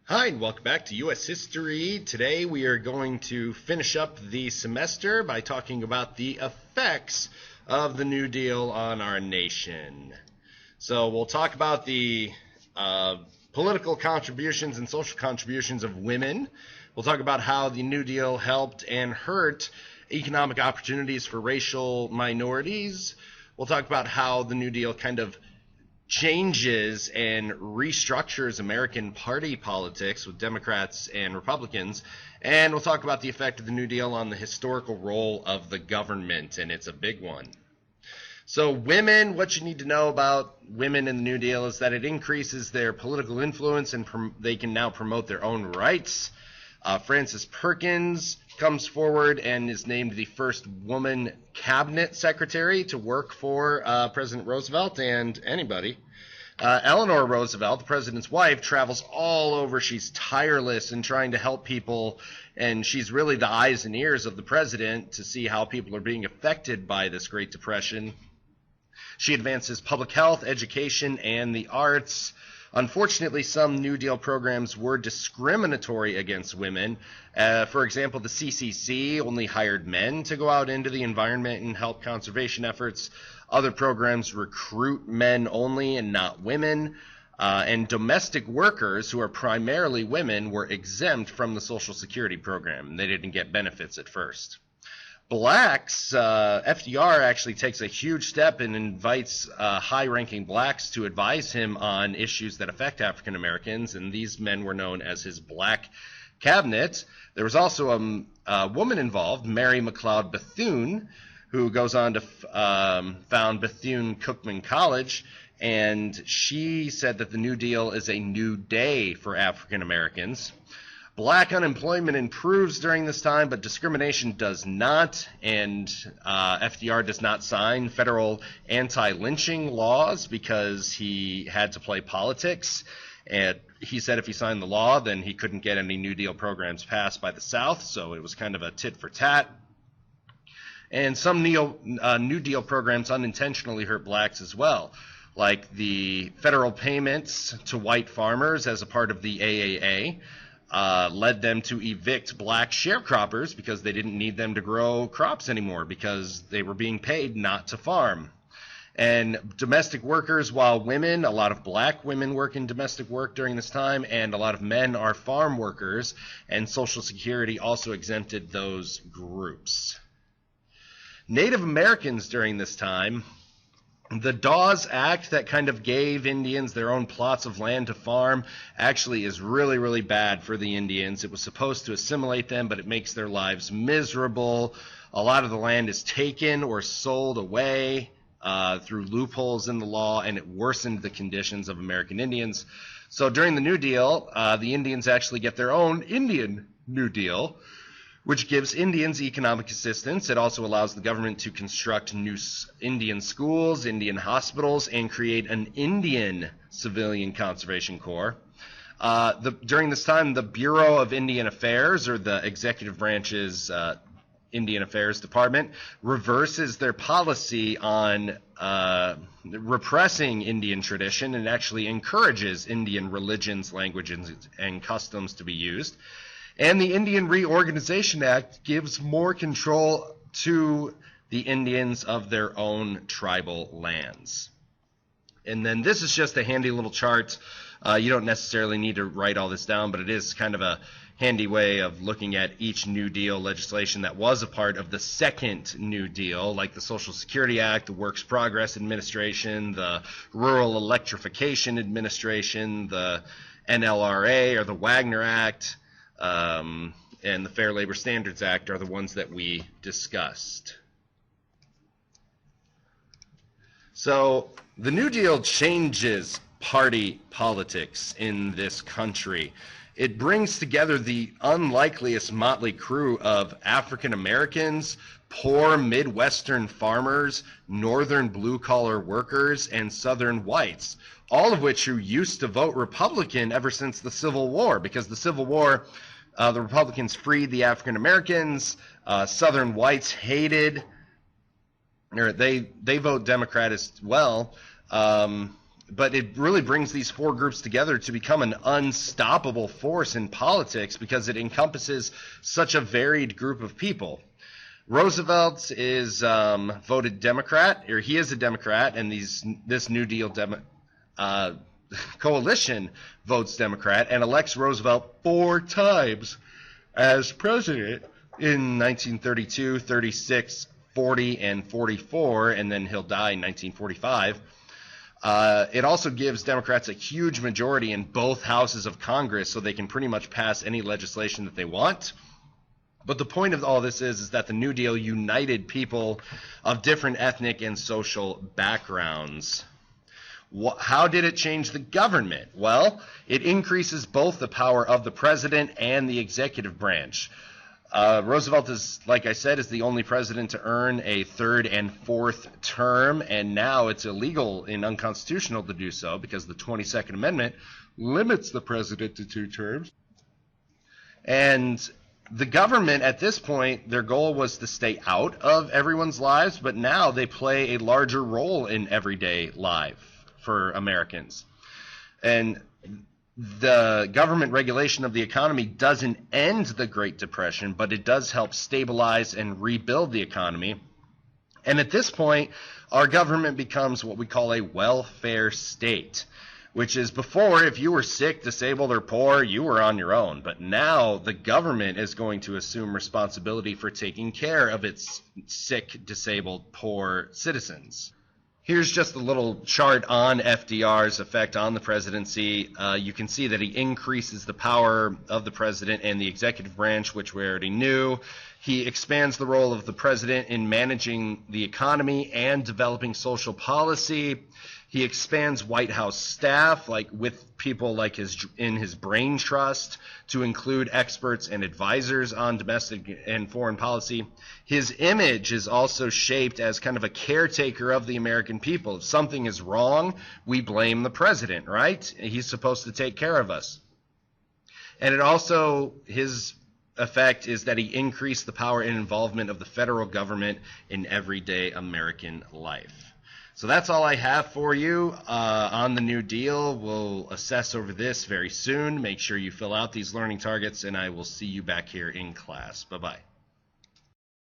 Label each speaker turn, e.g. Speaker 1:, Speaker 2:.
Speaker 1: Hi, and welcome back to U.S. History. Today we are going to finish up the semester by talking about the effects of the New Deal on our nation. So we'll talk about the political contributions and social contributions of women. We'll talk about how the New Deal helped and hurt economic opportunities for racial minorities. We'll talk about how the New Deal kind of changes and restructures American party politics with Democrats and Republicans. And we'll talk about the effect of the New Deal on the historical role of the government, and it's a big one. So women, what you need to know about women in the New Deal is that it increases their political influence and they can now promote their own rights. Frances Perkins comes forward and is named the first woman cabinet secretary to work for President Roosevelt and anybody. Eleanor Roosevelt, the president's wife, travels all over. She's tireless in trying to help people, and she's really the eyes and ears of the president to see how people are being affected by this Great Depression. She advances public health, education, and the arts. Unfortunately, some New Deal programs were discriminatory against women. For example, the CCC only hired men to go out into the environment and help conservation efforts. Other programs recruit men only and not women. And domestic workers, who are primarily women, were exempt from the Social Security program. They didn't get benefits at first. Blacks, FDR actually takes a huge step and invites high-ranking blacks to advise him on issues that affect African Americans, and these men were known as his black cabinet. There was also a woman involved, Mary McLeod Bethune, who goes on to found Bethune-Cookman College, and she said that the New Deal is a new day for African Americans. Black unemployment improves during this time, but discrimination does not, and FDR does not sign federal anti-lynching laws because he had to play politics. And he said if he signed the law, then he couldn't get any New Deal programs passed by the South, so it was kind of a tit for tat. And some New Deal programs unintentionally hurt blacks as well, like the federal payments to white farmers as a part of the AAA. Led them to evict black sharecroppers because they didn't need them to grow crops anymore because they were being paid not to farm. And domestic workers, while women, a lot of black women work in domestic work during this time, and a lot of men are farm workers, and Social Security also exempted those groups. Native Americans during this time, the Dawes Act that kind of gave Indians their own plots of land to farm actually is really, really bad for the Indians. It was supposed to assimilate them, but it makes their lives miserable. A lot of the land is taken or sold away through loopholes in the law, and it worsened the conditions of American Indians. So during the New Deal, the Indians actually get their own Indian New Deal, which gives Indians economic assistance. It also allows the government to construct new Indian schools, Indian hospitals, and create an Indian Civilian Conservation Corps. During this time, the Bureau of Indian Affairs, or the executive branch's Indian Affairs Department, reverses their policy on repressing Indian tradition and actually encourages Indian religions, languages, and customs to be used. And the Indian Reorganization Act gives more control to the Indians of their own tribal lands. And then this is just a handy little chart. You don't necessarily need to write all this down, but it is kind of a handy way of looking at each New Deal legislation that was a part of the second New Deal, like the Social Security Act, the Works Progress Administration, the Rural Electrification Administration, the NLRA or the Wagner Act, and the Fair Labor Standards Act are the ones that we discussed. So the New Deal changes party politics in this country. It brings together the unlikeliest motley crew of African Americans, poor Midwestern farmers, northern blue-collar workers, and southern whites, all of which who used to vote Republican ever since the Civil War, because the Civil War, the Republicans freed the African Americans, southern whites hated, or they vote Democrat as well, but it really brings these four groups together to become an unstoppable force in politics because it encompasses such a varied group of people. Roosevelt is voted Democrat, or he is a Democrat, and this New Deal coalition votes Democrat and elects Roosevelt 4 times as president in 1932, 36, 40, and 44, and then he'll die in 1945. It also gives Democrats a huge majority in both houses of Congress, so they can pretty much pass any legislation that they want. But the point of all this is that the New Deal united people of different ethnic and social backgrounds. How did it change the government? Well, it increases both the power of the president and the executive branch. Roosevelt is, like I said, is the only president to earn a 3rd and 4th term, and now it's illegal and unconstitutional to do so because the 22nd Amendment limits the president to 2 terms. And the government at this point, their goal was to stay out of everyone's lives, but now they play a larger role in everyday life for Americans. And the government regulation of the economy doesn't end the Great Depression, but it does help stabilize and rebuild the economy. And at this point, our government becomes what we call a welfare state, which is before, if you were sick, disabled, or poor, you were on your own. But now the government is going to assume responsibility for taking care of its sick, disabled, poor citizens. Here's just a little chart on FDR's effect on the presidency. You can see that he increases the power of the president and the executive branch, which we already knew. He expands the role of the president in managing the economy and developing social policy. He expands White House staff, like with people like in his brain trust, to include experts and advisors on domestic and foreign policy. His image is also shaped as kind of a caretaker of the American people. If something is wrong, we blame the president, right? He's supposed to take care of us. And it also, his effect is that he increased the power and involvement of the federal government in everyday American life. So that's all I have for you on the New Deal. We'll assess over this very soon. Make sure you fill out these learning targets, and I will see you back here in class. Bye-bye.